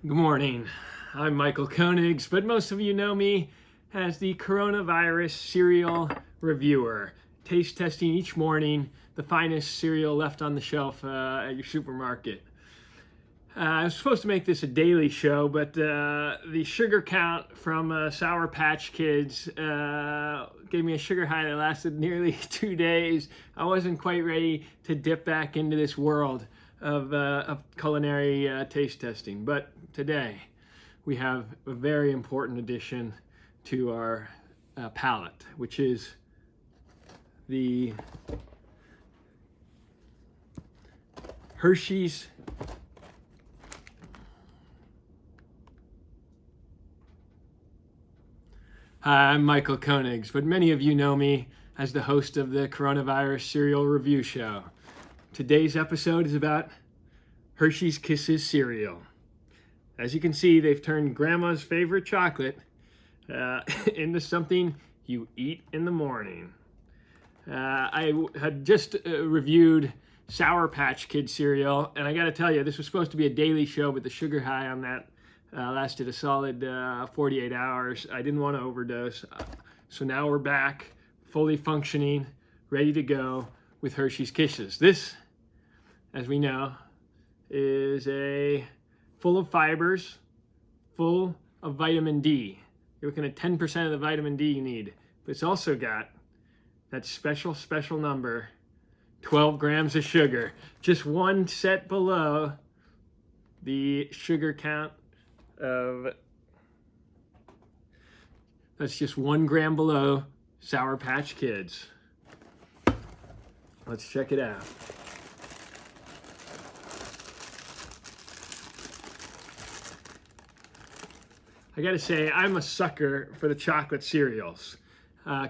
Good morning. I'm Michael Koenigs, but most of you know me as the coronavirus cereal reviewer, taste testing each morning the finest cereal left on the shelf at your supermarket. I was supposed to make this a daily show, but the sugar count from Sour Patch Kids gave me a sugar high that lasted nearly 2 days. I wasn't quite ready to dip back into this world of culinary taste testing. But today we have a very important addition to our palate, which is the Hershey's Hi, I'm Michael Koenigs, but many of you know me as the host of the Coronavirus Cereal Review Show. Today's episode is about Hershey's Kisses cereal. As you can see, they've turned Grandma's favorite chocolate into something you eat in the morning. I had just reviewed Sour Patch Kid cereal, and I gotta tell you, this was supposed to be a daily show, but the sugar high on that lasted a solid 48 hours. I didn't want to overdose. So now we're back, fully functioning, ready to go with Hershey's Kisses. This, as we know, is full of fibers, full of vitamin D. You're looking at 10% of the vitamin D you need. But it's also got that special number, 12 grams of sugar. Just one set below the sugar count that's just 1 gram below Sour Patch Kids. Let's check it out. I gotta say, I'm a sucker for the chocolate cereals.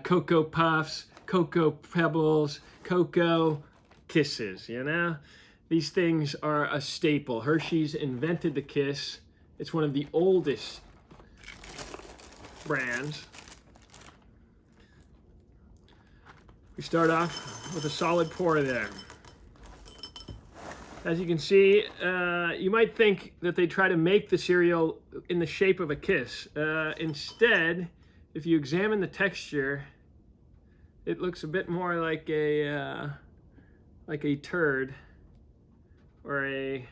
Cocoa Puffs, Cocoa Pebbles, Cocoa Kisses, you know? These things are a staple. Hershey's invented the Kiss. It's one of the oldest brands. We start off with a solid pour there. As you can see, you might think that they try to make the cereal in the shape of a kiss. Instead, if you examine the texture, it looks a bit more like a turd or a.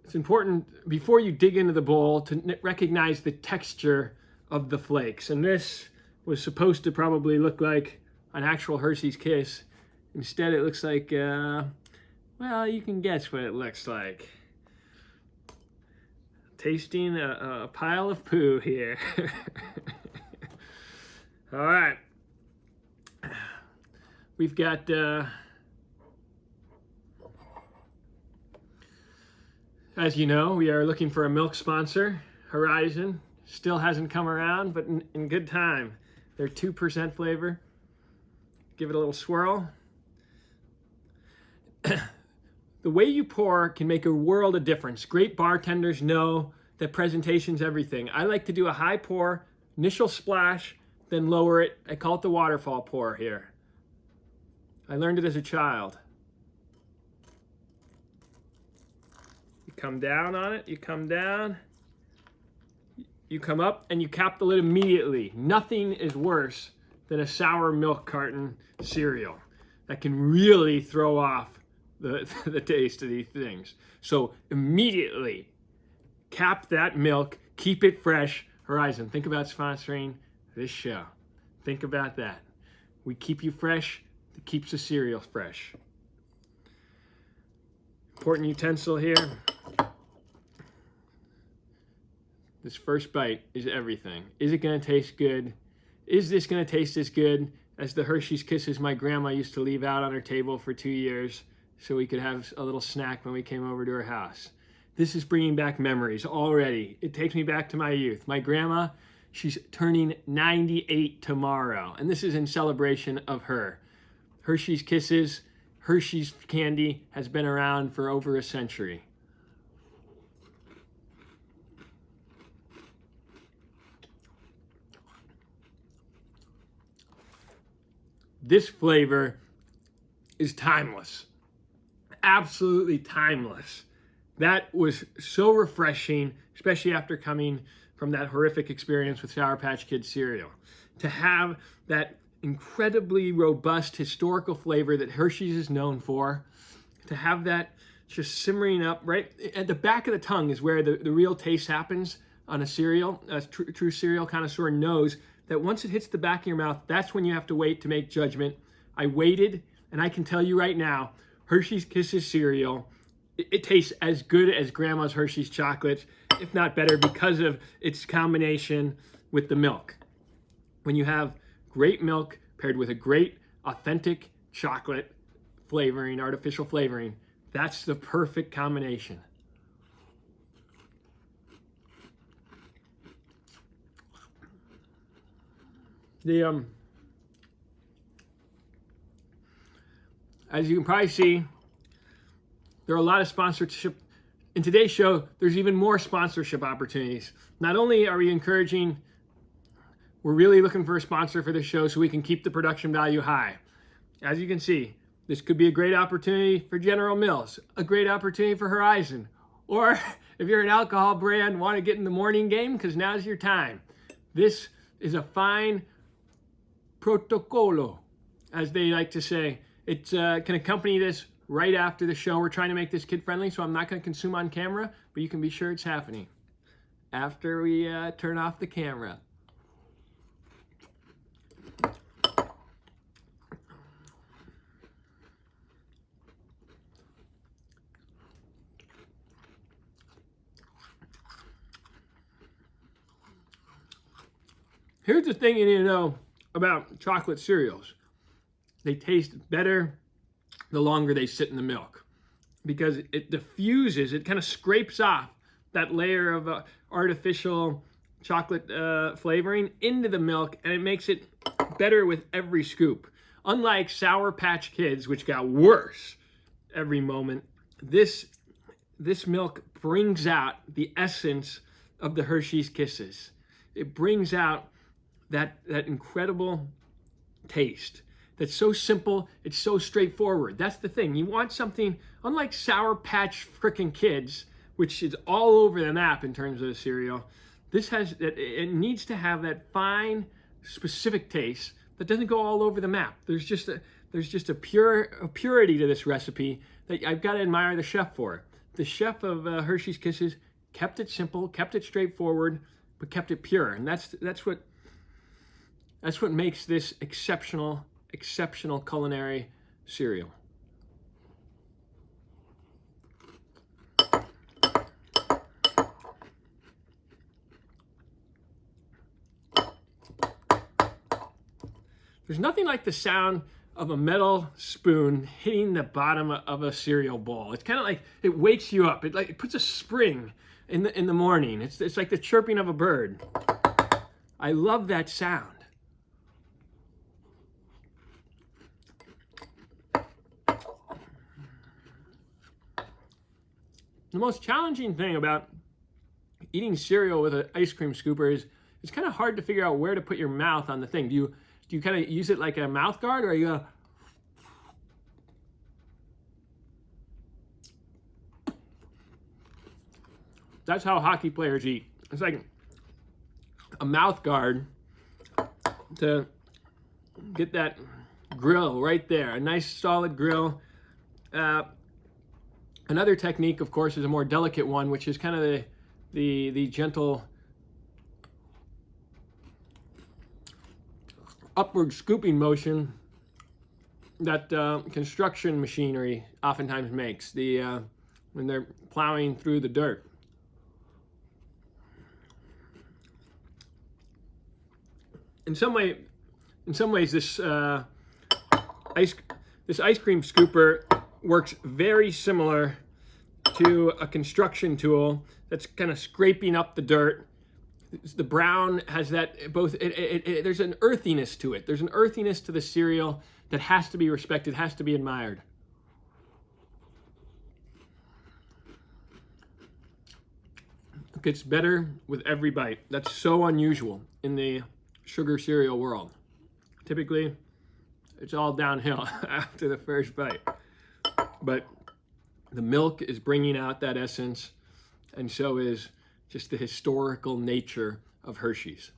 It's important before you dig into the bowl to recognize the texture of the flakes. And this was supposed to probably look like an actual Hershey's Kiss. Instead, it looks like, well, you can guess what it looks like. Tasting a pile of poo here. All right. We've got as you know, we are looking for a milk sponsor. Horizon still hasn't come around, but in good time. They're 2% flavor. Give it a little swirl. The way you pour can make a world of difference. Great bartenders know that presentation's everything. I like to do a high pour, initial splash, then lower it. I call it the waterfall pour here. I learned it as a child. You come down on it, you come down, you come up, and you cap the lid immediately. Nothing is worse than a sour milk carton cereal. That can really throw off the taste of these things. So immediately cap that milk, keep it fresh. Horizon, think about sponsoring this show. Think about that. We keep you fresh, it keeps the cereal fresh. Important utensil here. This first bite is everything. Is it going to taste good? Is this going to taste as good as the Hershey's Kisses my grandma used to leave out on her table for 2 years so we could have a little snack when we came over to her house? This is bringing back memories already. It takes me back to my youth. My grandma, she's turning 98 tomorrow, and this is in celebration of her. Hershey's Kisses, Hershey's candy has been around for over a century. This flavor is timeless. absolutely timeless. That was so refreshing, especially after coming from that horrific experience with Sour Patch Kids cereal. To have that incredibly robust historical flavor that Hershey's is known for, to have that just simmering up right at the back of the tongue is where the real taste happens on a cereal. A true cereal connoisseur knows that once it hits the back of your mouth, that's when you have to wait to make judgment. I waited, and I can tell you right now, Hershey's Kisses cereal, it tastes as good as Grandma's Hershey's chocolates, if not better, because of its combination with the milk. When you have great milk paired with a great authentic chocolate flavoring, artificial flavoring, that's the perfect combination. As you can probably see, there are a lot of sponsorship. In today's show, there's even more sponsorship opportunities. Not only are we encouraging, we're really looking for a sponsor for this show so we can keep the production value high. As you can see, this could be a great opportunity for General Mills, a great opportunity for Horizon, or if you're an alcohol brand, want to get in the morning game, because now's your time. This is a fine protocolo, as they like to say. It can accompany this right after the show. We're trying to make this kid-friendly, so I'm not going to consume on camera, but you can be sure it's happening after we turn off the camera. Here's the thing you need to know about chocolate cereals. They taste better the longer they sit in the milk, because it diffuses, it kind of scrapes off that layer of artificial chocolate flavoring into the milk, and it makes it better with every scoop. Unlike Sour Patch Kids, which got worse every moment, this milk brings out the essence of the Hershey's Kisses. It brings out that incredible taste. That's so simple, it's so straightforward. That's the thing. You want something, unlike Sour Patch frickin' Kids, which is all over the map in terms of the cereal, it needs to have that fine, specific taste that doesn't go all over the map. There's just a purity to this recipe that I've got to admire the chef for. The chef of Hershey's Kisses kept it simple, kept it straightforward, but kept it pure. And that's what makes this exceptional culinary cereal. There's nothing like the sound of a metal spoon hitting the bottom of a cereal bowl. It's kind of like it wakes you up. It puts a spring in the morning. It's like the chirping of a bird. I love that sound. The most challenging thing about eating cereal with an ice cream scooper is it's kind of hard to figure out where to put your mouth on the thing. Do you kind of use it like a mouth guard, or are you gonna... That's how hockey players eat. It's like a mouth guard to get that grill right there, a nice solid grill. Another technique, of course, is a more delicate one, which is kind of the gentle upward scooping motion that construction machinery oftentimes makes when they're plowing through the dirt. In some ways, this ice cream scooper works very similar to a construction tool that's kind of scraping up the dirt. The brown has that there's an earthiness to it. There's an earthiness to the cereal that has to be respected, has to be admired. It gets better with every bite. That's so unusual in the sugar cereal world. Typically, it's all downhill after the first bite. But The milk is bringing out that essence, and so is just the historical nature of Hershey's.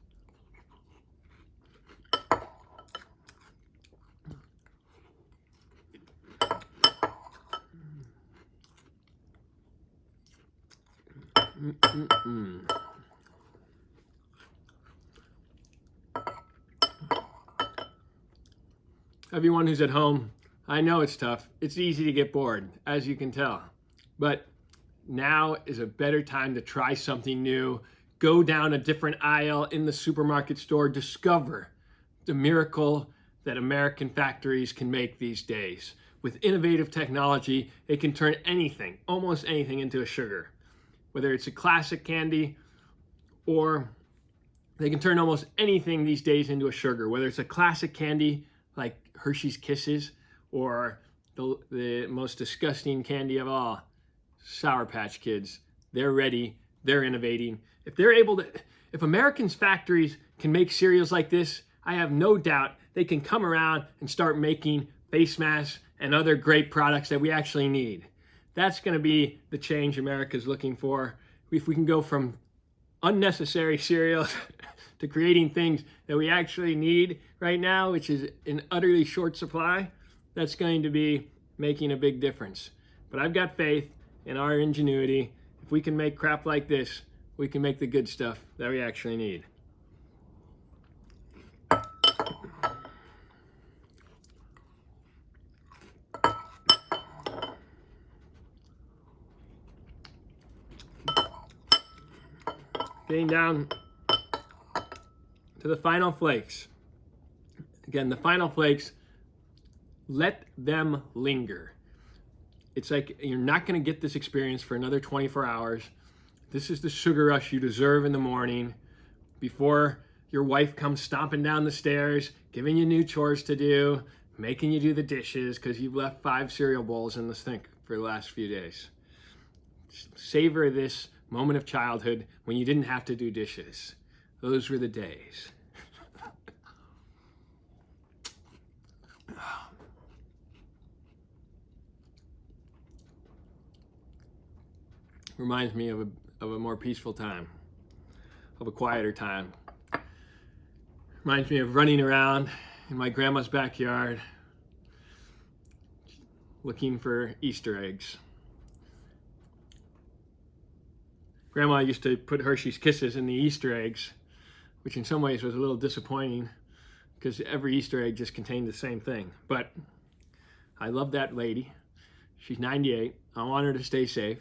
Everyone who's at home, I know it's tough. It's easy to get bored, as you can tell. But now is a better time to try something new. Go down a different aisle in the supermarket store. Discover the miracle that American factories can make these days. With innovative technology, it can turn anything, almost anything, into a sugar. Whether it's a classic candy, or they can turn almost anything these days into a sugar. Whether it's a classic candy like Hershey's Kisses, or the most disgusting candy of all, Sour Patch Kids. They're ready, they're innovating. If Americans' factories can make cereals like this, I have no doubt they can come around and start making face masks and other great products that we actually need. That's going to be the change America's looking for. If we can go from unnecessary cereals to creating things that we actually need right now, which is in utterly short supply, that's going to be making a big difference. But I've got faith in our ingenuity. If we can make crap like this, we can make the good stuff that we actually need. Getting down to the final flakes. Again, the final flakes, let them linger. It's like you're not going to get this experience for another 24 hours. This is the sugar rush you deserve in the morning before your wife comes stomping down the stairs, giving you new chores to do, making you do the dishes because you've left 5 cereal bowls in the sink for the last few days. Savor this moment of childhood when you didn't have to do dishes. Those were the days. Reminds me of a more peaceful time, of a quieter time. Reminds me of running around in my grandma's backyard looking for Easter eggs. Grandma used to put Hershey's Kisses in the Easter eggs, which in some ways was a little disappointing because every Easter egg just contained the same thing. But I love that lady. She's 98. I want her to stay safe.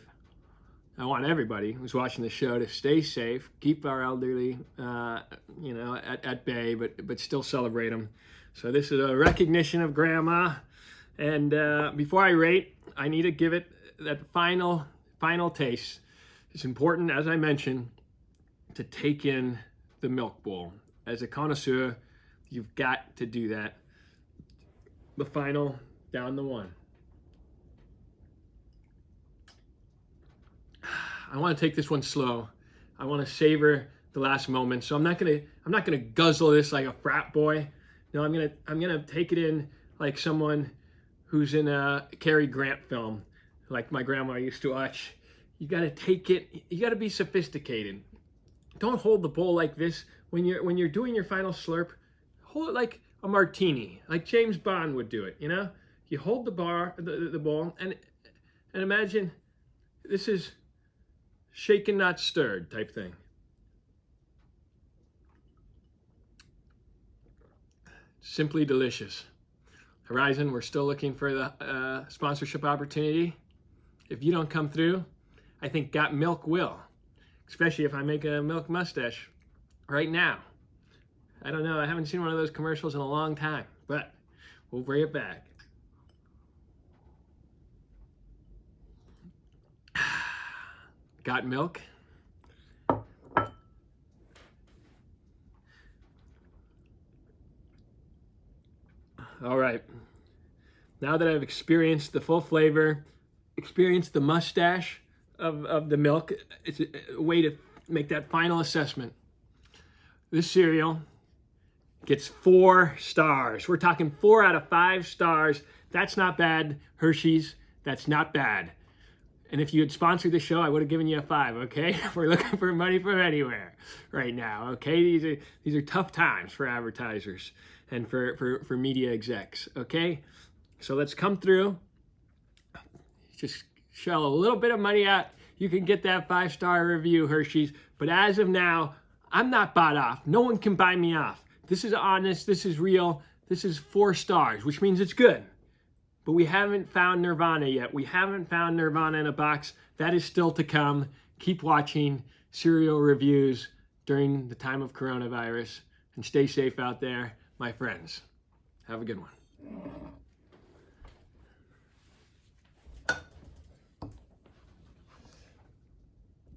I want everybody who's watching the show to stay safe, keep our elderly, at bay, but still celebrate them. So this is a recognition of Grandma. And before I rate, I need to give it that final taste. It's important, as I mentioned, to take in the milk bowl. As a connoisseur, you've got to do that. The final, down the one. I want to take this one slow. I want to savor the last moment. So I'm not gonna guzzle this like a frat boy. No, I'm gonna take it in like someone who's in a Cary Grant film, like my grandma used to watch. You gotta take it. You gotta be sophisticated. Don't hold the bowl like this when you're doing your final slurp. Hold it like a martini, like James Bond would do it. You know, you hold the bowl, and imagine this is shaken not stirred type thing. Simply delicious. Horizon, we're still looking for the sponsorship opportunity. If you don't come through, I think Got Milk will, especially if I make a milk mustache right now. I don't know, I haven't seen one of those commercials in a long time, but we'll bring it back. Got Milk. All right. Now that I've experienced the full flavor, experienced the mustache of the milk, it's a way to make that final assessment. This cereal gets 4 stars. We're talking 4 out of 5 stars. That's not bad, Hershey's. That's not bad. And if you had sponsored the show, I would have given you a 5, okay? We're looking for money from anywhere right now, okay? These are tough times for advertisers and for media execs, okay? So let's come through. Just shell a little bit of money out. You can get that 5-star review, Hershey's. But as of now, I'm not bought off. No one can buy me off. This is honest. This is real. This is 4 stars, which means it's good. But we haven't found Nirvana yet. We haven't found Nirvana in a box. That is still to come. Keep watching cereal reviews during the time of coronavirus. And stay safe out there, my friends. Have a good one.